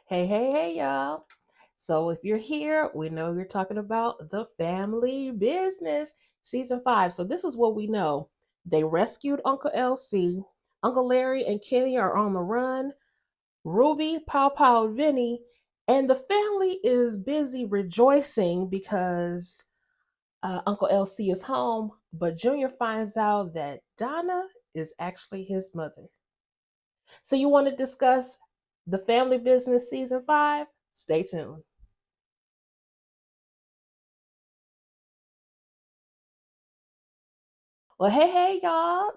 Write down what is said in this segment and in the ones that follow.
Hey, y'all. So, if you're here, we know you're talking about the family business season 5. So, this is what we know. They rescued Uncle LC. Uncle Larry and Kenny are on the run. Ruby, Pow Pow, and Vinny. And the family is busy rejoicing because Uncle LC is home. But Junior finds out that Donna is actually his mother. So, you want to discuss the family business season 5? Stay tuned. Well, hey, y'all.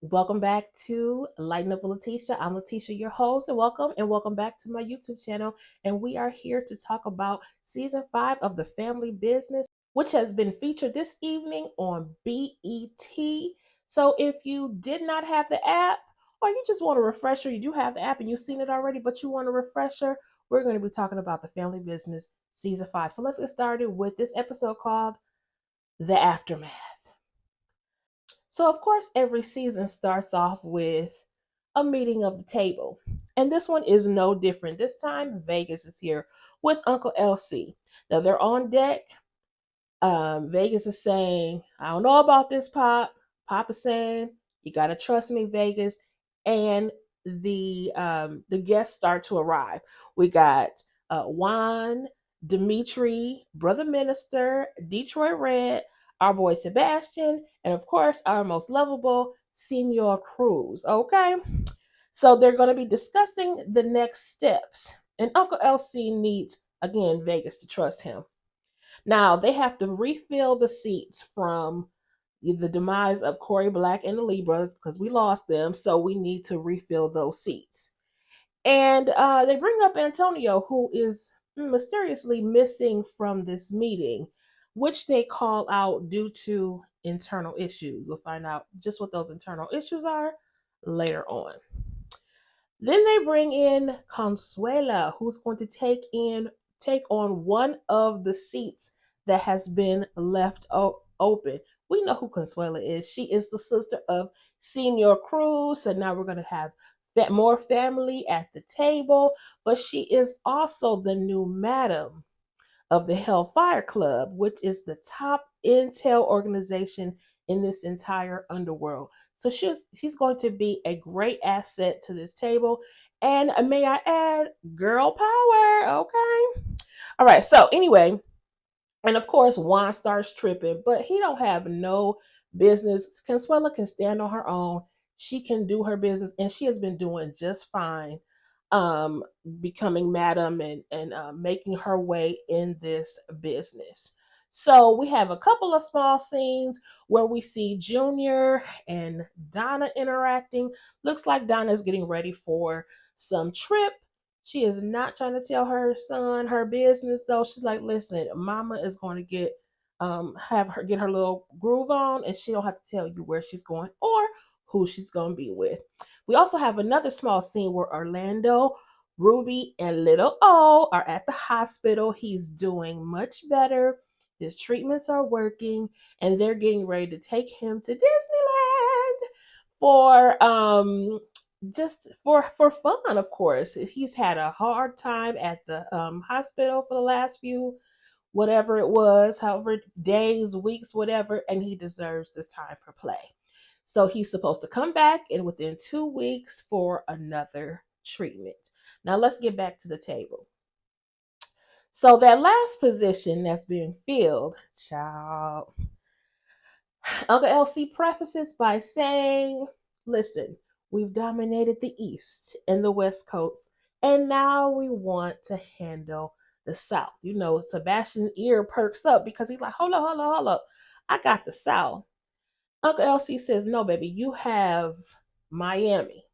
Welcome back to Lighten Up with Letitia. I'm Letitia, your host, and welcome back to my YouTube channel. And we are here to talk about season 5 of The Family Business, which has been featured this evening on BET. So if you did not have the app, or you just want a refresher, you do have the app and you've seen it already, but you want a refresher, we're going to be talking about The Family Business season 5. So let's get started with this episode called The Aftermath. So, of course, every season starts off with a meeting of the table. And this one is no different. This time, Vegas is here with Uncle LC. Now, they're on deck. Vegas is saying, I don't know about this, Pop. Pop is saying, you got to trust me, Vegas. And the guests start to arrive. We got Juan, Dimitri, Brother Minister, Detroit Red, our boy Sebastian, and of course, our most lovable Senor Cruz. Okay? So they're going to be discussing the next steps. And Uncle LC needs, again, Vegas to trust him. Now they have to refill the seats from the demise of Corey Black and the Libras because we lost them, so we need to refill those seats. And they bring up Antonio, who is mysteriously missing from this meeting, which they call out due to internal issues. We'll find out just what those internal issues are later on. Then they bring in Consuela, who's going to take on one of the seats that has been left open. We know who Consuela is. She is the sister of Senor Cruz. So now we're going to have that more family at the table. But she is also the new madam of the Hellfire Club, which is the top intel organization in this entire underworld. So she's going to be a great asset to this table. And may I add, girl power, okay? All right, so anyway, and of course Juan starts tripping, but he don't have no business. Consuela can stand on her own. She can do her business, and she has been doing just fine, um, becoming madam and making her way in this business. So we have a couple of small scenes where we see Junior and Donna interacting. Looks like Donna's getting ready for some trip. She is not trying to tell her son her business though. She's like, listen, mama is going to have her get her little groove on, and she don't have to tell you where she's going or who she's going to be with. We also have another small scene where Orlando, Ruby, and Little O are at the hospital. He's doing much better. His treatments are working, and they're getting ready to take him to Disneyland for just for fun. Of course, he's had a hard time at the hospital for the last few whatever it was, however days, weeks, whatever, and he deserves this time for play. So he's supposed to come back in within 2 weeks for another treatment. Now let's get back to the table. So that last position that's being filled, child, Uncle LC prefaces by saying, listen, we've dominated the East and the West Coast, and now we want to handle the South. You know, Sebastian's ear perks up because he's like, hold up. I got the South. Uncle LC says, no, baby, you have Miami.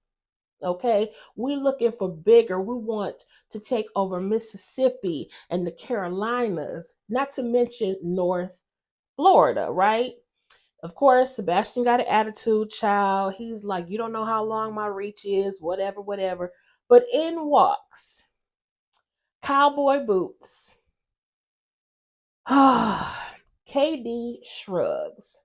Okay, we looking for bigger. We want to take over Mississippi and the Carolinas, not to mention North Florida, right? Of course, Sebastian got an attitude, child. He's like, you don't know how long my reach is, whatever, whatever. But in walks Cowboy Boots. KD shrugs,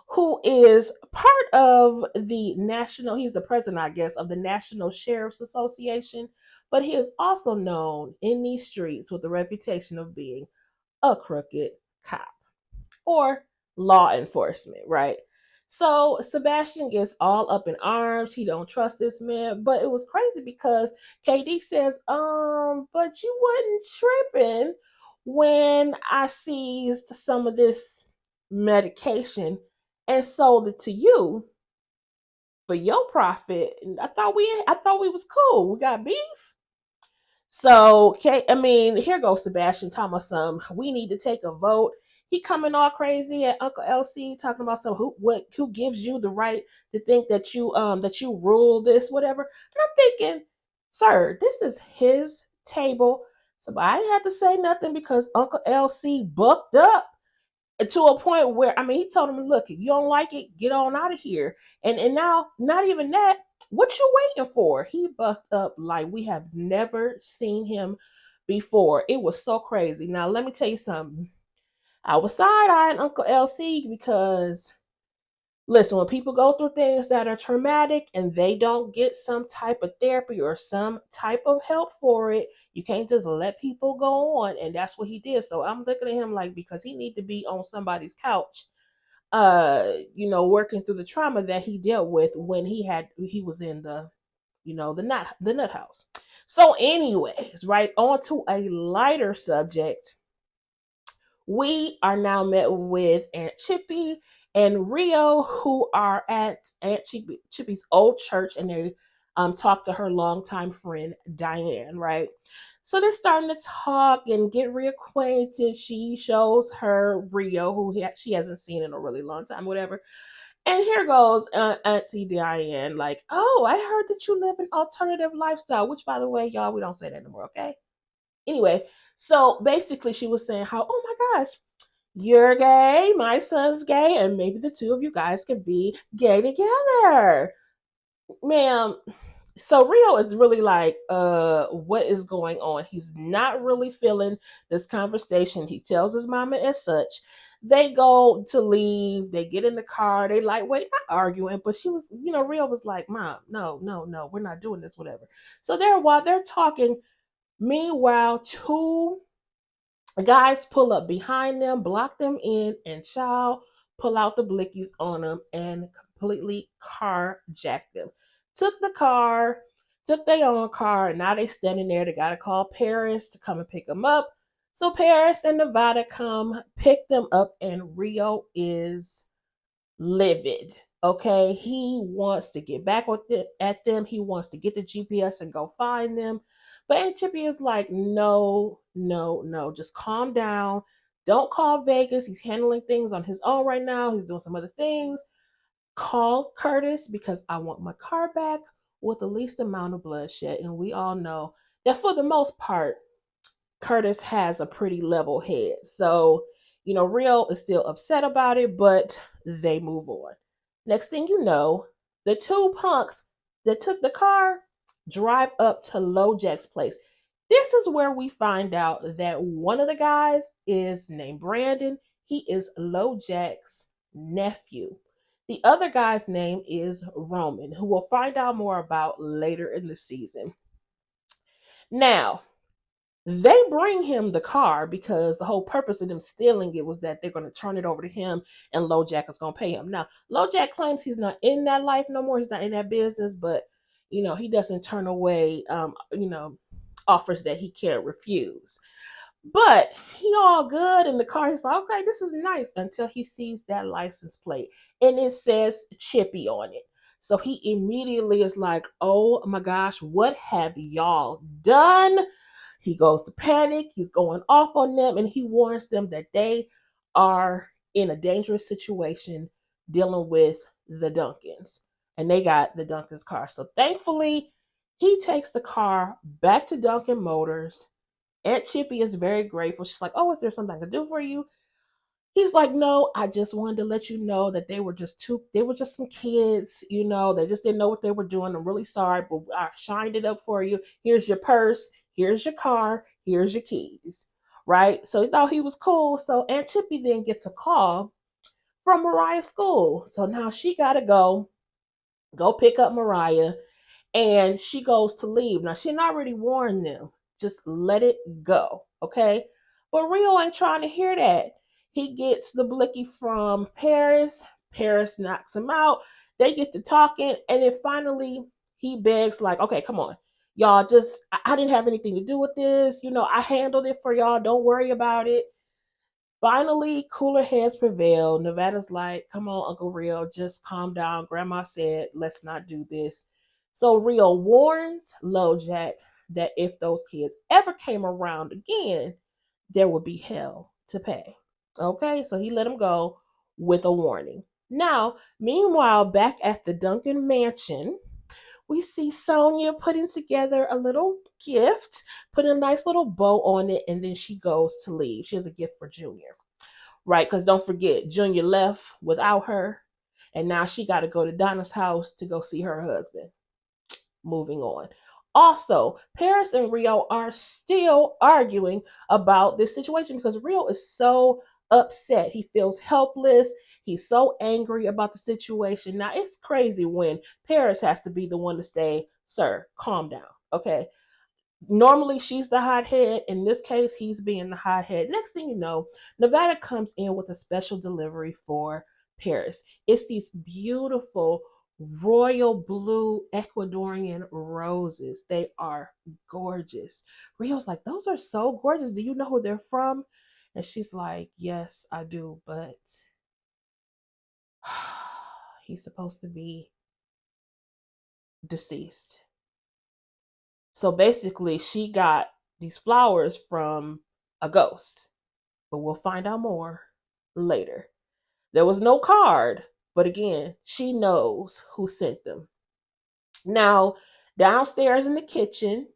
who is part of the national, he's the president, I guess, of the National Sheriff's Association. but he is also known in these streets with the reputation of being a crooked cop or law enforcement, right? So Sebastian gets all up in arms. He don't trust this man. But it was crazy because KD says, but you wasn't tripping when I seized some of this medication and sold it to you for your profit. And I thought we was cool. We got beef. So, okay, I mean, here goes Sebastian talking about some. We need to take a vote. He coming all crazy at Uncle LC talking about some who gives you the right to think that you rule this whatever. And I'm thinking, sir, this is his table, so I didn't have to say nothing because Uncle LC booked up to a point where I mean he told him, look, if you don't like it, get on out of here. And now not even that, what you waiting for? He bucked up like we have never seen him before. It was so crazy. Now let me tell you something. I was side-eyeing Uncle LC because listen, when people go through things that are traumatic and they don't get some type of therapy or some type of help for it, you can't just let people go on. And that's what he did. So I'm looking at him like because he need to be on somebody's couch, working through the trauma that he dealt with when he was in the nut house. So, anyways, right on to a lighter subject, we are now met with Aunt Chippy and Rio, who are at Chippy's old church, and they talk to her longtime friend Diane, right? So they're starting to talk and get reacquainted. She shows her Rio, who she hasn't seen in a really long time, whatever. And here goes Auntie Diane, like, oh, I heard that you live an alternative lifestyle, which, by the way, y'all, we don't say that anymore, okay? Anyway, so basically, she was saying how, oh my gosh, you're gay, my son's gay, and maybe the two of you guys could be gay together. Ma'am, so Rio is really like, what is going on? He's not really feeling this conversation. He tells his mama as such. They go to leave, they get in the car, they like, wait, not arguing, but she was, Rio was like, Mom, no, no, no, we're not doing this, whatever. So while they're talking, meanwhile, two guys pull up behind them, block them in, and child pull out the blickies on them and completely carjack them. Took the car, took their own car, and now they standing there. They gotta call Paris to come and pick them up. So Paris and Nevada come pick them up, and Rio is livid. Okay, he wants to get back at them. He wants to get the GPS and go find them. But Aunt Chippy is like, no, no, no, just calm down. Don't call Vegas. He's handling things on his own right now. He's doing some other things. Call Curtis because I want my car back with the least amount of bloodshed. And we all know that for the most part, Curtis has a pretty level head. So, Rio is still upset about it, but they move on. Next thing you know, the two punks that took the car drive up to LoJack's place. This is where we find out that one of the guys is named Brandon. He is LoJack's nephew. The other guy's name is Roman, who we'll find out more about later in the season. Now, they bring him the car because the whole purpose of them stealing it was that they're going to turn it over to him and LoJack is going to pay him. Now, LoJack claims he's not in that life no more. He's not in that business, but, he doesn't turn away, offers that he can't refuse. But he all good in the car. He's like, okay, this is nice until he sees that license plate and it says Chippy on it. So he immediately is like, oh my gosh, what have y'all done? He goes to panic. He's going off on them and he warns them that they are in a dangerous situation dealing with the Duncans. And they got the Duncans' car. So thankfully, he takes the car back to Duncan Motors. Aunt Chippy is very grateful. She's like, oh, is there something I can do for you? He's like, no, I just wanted to let you know that they were just some kids, they just didn't know what they were doing. I'm really sorry, but I shined it up for you. Here's your purse, here's your car, here's your keys. Right? So he thought he was cool. So Aunt Chippy then gets a call from Mariah's school. So now she gotta go pick up Mariah. and she goes to leave. Now, she had already warned them, just let it go, okay? But Rio ain't trying to hear that. He gets the blicky from Paris. Paris knocks him out. They get to talking, and then finally he begs, like, okay, come on. Y'all just, I didn't have anything to do with this. I handled it for y'all. Don't worry about it. Finally, cooler heads prevail. Nevada's like, come on, Uncle Rio, just calm down. Grandma said, let's not do this. So Rio warns LoJack that if those kids ever came around again, there would be hell to pay. Okay, so he let him go with a warning. Now, meanwhile, back at the Duncan mansion, we see Sonia putting together a little gift, putting a nice little bow on it, and then she goes to leave. She has a gift for Junior, right? Because don't forget, Junior left without her, and now she got to go to Donna's house to go see her husband. Moving on. Also, Paris and Rio are still arguing about this situation because Rio is so upset. He feels helpless. He's so angry about the situation. Now, it's crazy when Paris has to be the one to say, sir, calm down. Okay. Normally, she's the hothead. In this case, he's being the hothead. Next thing you know, Nevada comes in with a special delivery for Paris. It's these beautiful royal blue Ecuadorian roses. They are gorgeous. Rio's like, those are so gorgeous. Do you know who they're from? And she's like, yes, I do, but he's supposed to be deceased. So basically, she got these flowers from a ghost, but we'll find out more later. There was no card, but again, she knows who sent them. Now, downstairs in the kitchen,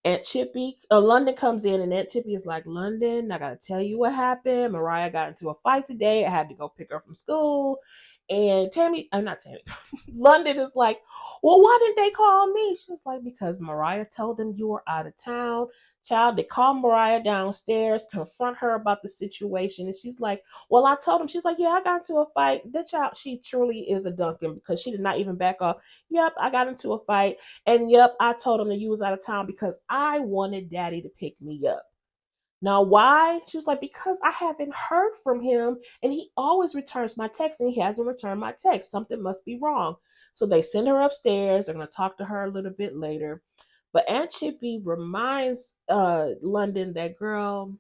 Aunt Chippy, London comes in, and Aunt Chippy is like, London, I gotta tell you what happened. Mariah got into a fight today. I had to go pick her from school. And Tammy, I'm not Tammy, London is like, well, why didn't they call me? She was like, because Mariah told them you were out of town. Child, they called Mariah downstairs, confront her about the situation. And she's like, well, I told him. She's like, yeah, I got into a fight. That child, she truly is a Duncan because she did not even back off. Yep, I got into a fight. And yep, I told him that you was out of town because I wanted daddy to pick me up. Now, why? She was like, because I haven't heard from him and he always returns my text and he hasn't returned my text. Something must be wrong. So they send her upstairs. They're going to talk to her a little bit later. But Aunt Chippy reminds London that, girl,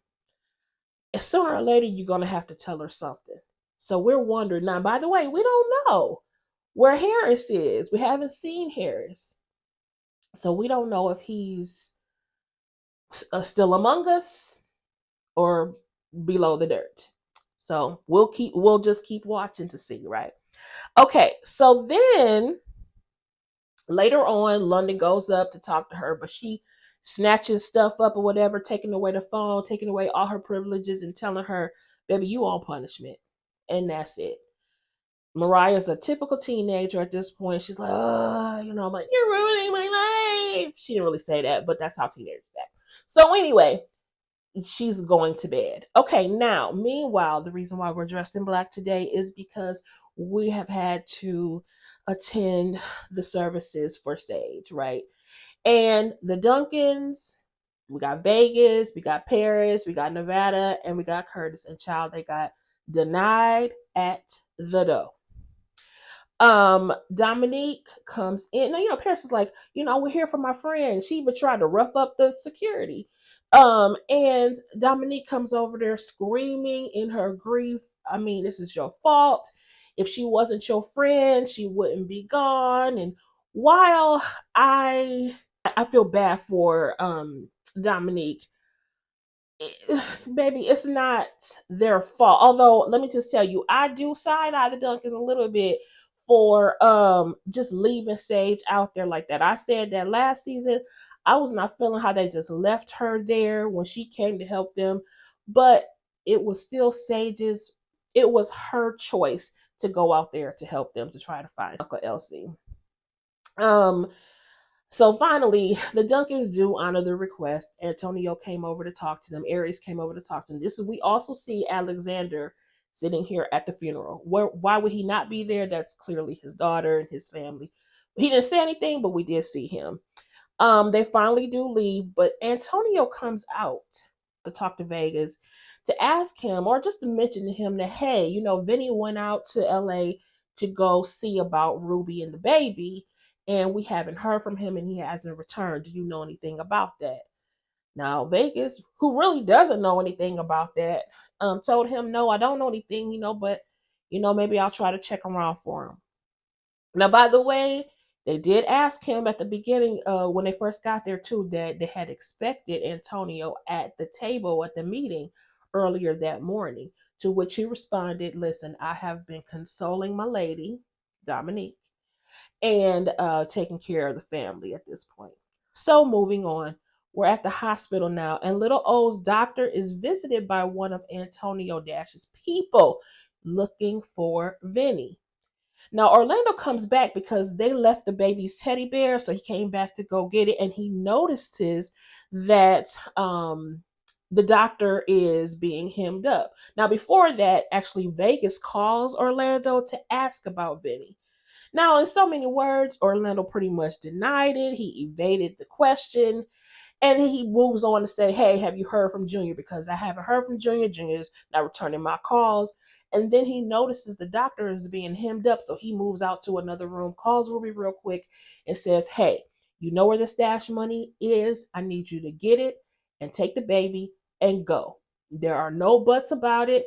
sooner or later, you're going to have to tell her something. So we're wondering. Now, by the way, we don't know where Harris is. We haven't seen Harris. So we don't know if he's still among us or below the dirt. So we'll just keep watching to see, right? Okay, so then later on, London goes up to talk to her, but she snatching stuff up or whatever, taking away the phone, taking away all her privileges, and telling her, "Baby, you on punishment," and that's it. Mariah's a typical teenager at this point. She's like, oh, I'm like, you're ruining my life. She didn't really say that, but that's how teenagers act. So anyway, she's going to bed. Okay, now, meanwhile, the reason why we're dressed in black today is because we have had to attend the services for Sage, right? And the Duncans, we got Vegas, we got Paris, we got Nevada, and we got Curtis. And child, they got denied at the door. Dominique comes in. Now, Paris is like, we're here for my friend. She even tried to rough up the security. And Dominique comes over there screaming in her grief. I mean, this is your fault. If she wasn't your friend, she wouldn't be gone. And while I feel bad for Dominique, baby, it's not their fault. Although, let me just tell you, I do side eye the Duncans a little bit for just leaving Sage out there like that. I said that last season. I was not feeling how they just left her there when she came to help them, but it was still Sage's. It was her choice to go out there to help them to try to find Uncle Elsie. So finally, the Duncans do honor the request. Antonio came over to talk to them. Aries came over to talk to them. We also see Alexander sitting here at the funeral. Why would he not be there? That's clearly his daughter and his family. He didn't say anything, but we did see him. They finally do leave, but Antonio comes out to talk to Vegas to ask him or just to mention to him that, hey, Vinny went out to LA to go see about Ruby and the baby, and we haven't heard from him and he hasn't returned. Do you know anything about that? Now, Vegas, who really doesn't know anything about that, told him, no, I don't know anything, but, maybe I'll try to check around for him. Now, by the way, they did ask him at the beginning, when they first got there too, that they had expected Antonio at the table at the meeting earlier that morning. To which he responded, "Listen, I have been consoling my lady, Dominique, and taking care of the family at this point." So, moving on, we're at the hospital now, and little O's doctor is visited by one of Antonio Dash's people looking for Vinny. Now Orlando comes back because they left the baby's teddy bear, so he came back to go get it, and he notices that the doctor is being hemmed up. Now before that, actually Vegas calls Orlando to ask about Vinny. Now in so many words, Orlando pretty much denied it. He evaded the question. And he moves on to say, hey, have you heard from Junior? Because I haven't heard from Junior. Junior's not returning my calls. And then he notices the doctor is being hemmed up. So he moves out to another room, calls Ruby real quick, and says, hey, you know where the stash money is. I need you to get it and take the baby and go. There are no buts about it.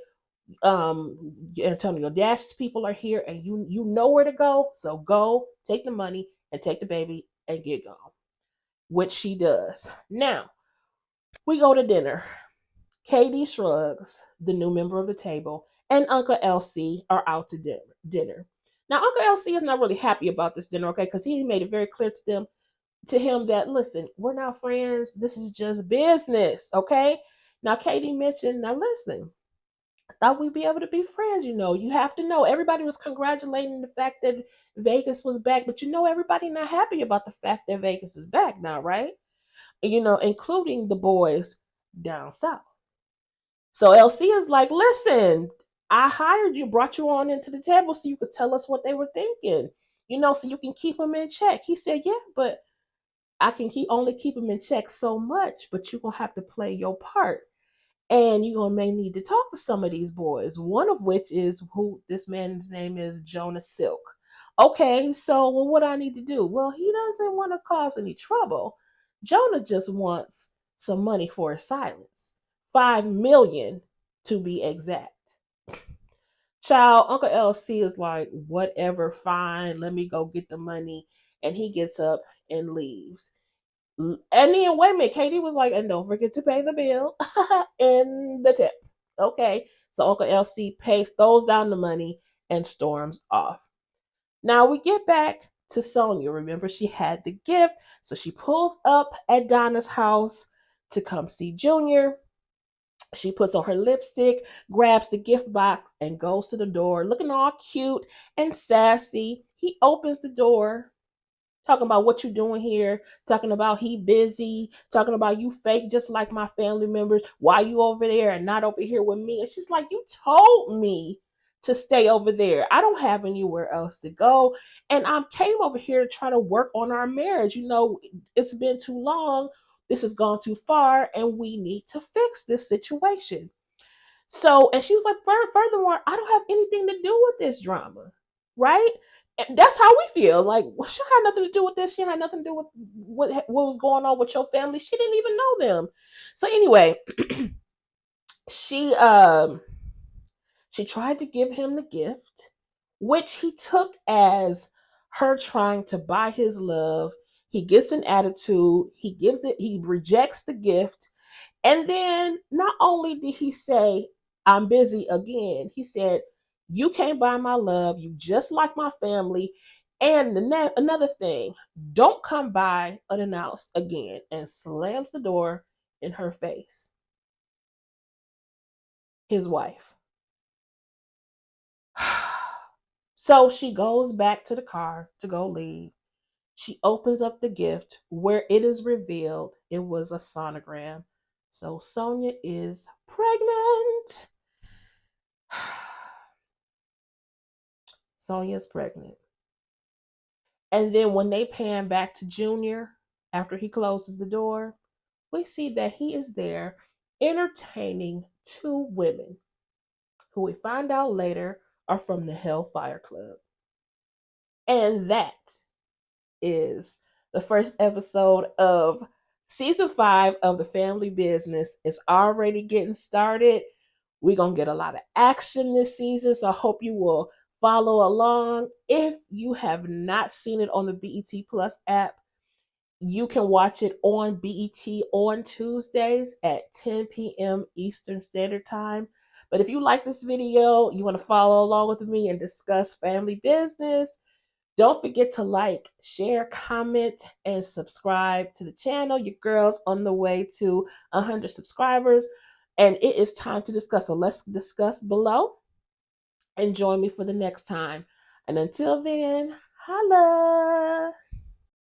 Antonio Dash's people are here and you know where to go. So go, take the money and take the baby and get gone, which she does. Now, we go to dinner. Katie Shrugs, the new member of the table, and Uncle LC are out to dinner. Now, Uncle LC is not really happy about this dinner, okay, because he made it very clear to him that, listen, we're not friends. This is just business, okay? Now, Katie mentioned, now listen, I thought we'd be able to be friends. You have to know. Everybody was congratulating the fact that Vegas was back, but everybody not happy about the fact that Vegas is back now, right? Including the boys down south. So LC is like, listen, I hired you, brought you on into the table so you could tell us what they were thinking, so you can keep them in check. He said, yeah, but I can only keep them in check so much, but you're going to have to play your part. And you're going to may need to talk to some of these boys, one of which is who this man's name is, Jonah Silk. Okay, so well, what I need to do? Well, he doesn't want to cause any trouble. Jonah just wants some money for his silence. 5 million to be exact. Child, Uncle LC is like, whatever, fine, let me go get the money. And he gets up and leaves. And then wait a minute, Katie was like, and don't forget to pay the bill and the tip. Okay. So Uncle LC throws down the money and storms off. Now we get back to Sonia. Remember, she had the gift. So she pulls up at Donna's house to come see Junior. She puts on her lipstick, grabs the gift box, and goes to the door, looking all cute and sassy. He opens the door, talking about what you doing here, talking about he busy, talking about you fake just like my family members. Why you over there and not over here with me? And she's like, you told me to stay over there. I don't have anywhere else to go. And I came over here to try to work on our marriage. It's been too long. This has gone too far, and we need to fix this situation. So, and she was like, furthermore, I don't have anything to do with this drama, right? And that's how we feel. Like, well, she had nothing to do with this. She had nothing to do with what was going on with your family. She didn't even know them. So anyway, she she tried to give him the gift, which he took as her trying to buy his love. He gets an attitude. He gives it. He rejects the gift. And then not only did he say, I'm busy again, he said, you can't buy my love. You just like my family. And another thing, don't come by unannounced again, and slams the door in her face. His wife. So she goes back to the car to go leave. She opens up the gift where it is revealed it was a sonogram. So Sonia is pregnant. Sonia's pregnant. And then when they pan back to Junior after he closes the door, we see that he is there entertaining two women who we find out later are from the Hellfire Club. And that is the first episode of season 5 of The Family Business. It's already getting started. We're going to get a lot of action this season, so I hope you will follow along. If you have not seen it on the BET Plus app, you can watch it on BET on Tuesdays at 10 p.m. Eastern Standard Time. But if you like this video, you want to follow along with me and discuss family business, don't forget to like, share, comment, and subscribe to the channel. Your girl's on the way to 100 subscribers, and it is time to discuss. So let's discuss below and join me for the next time. And until then, holla!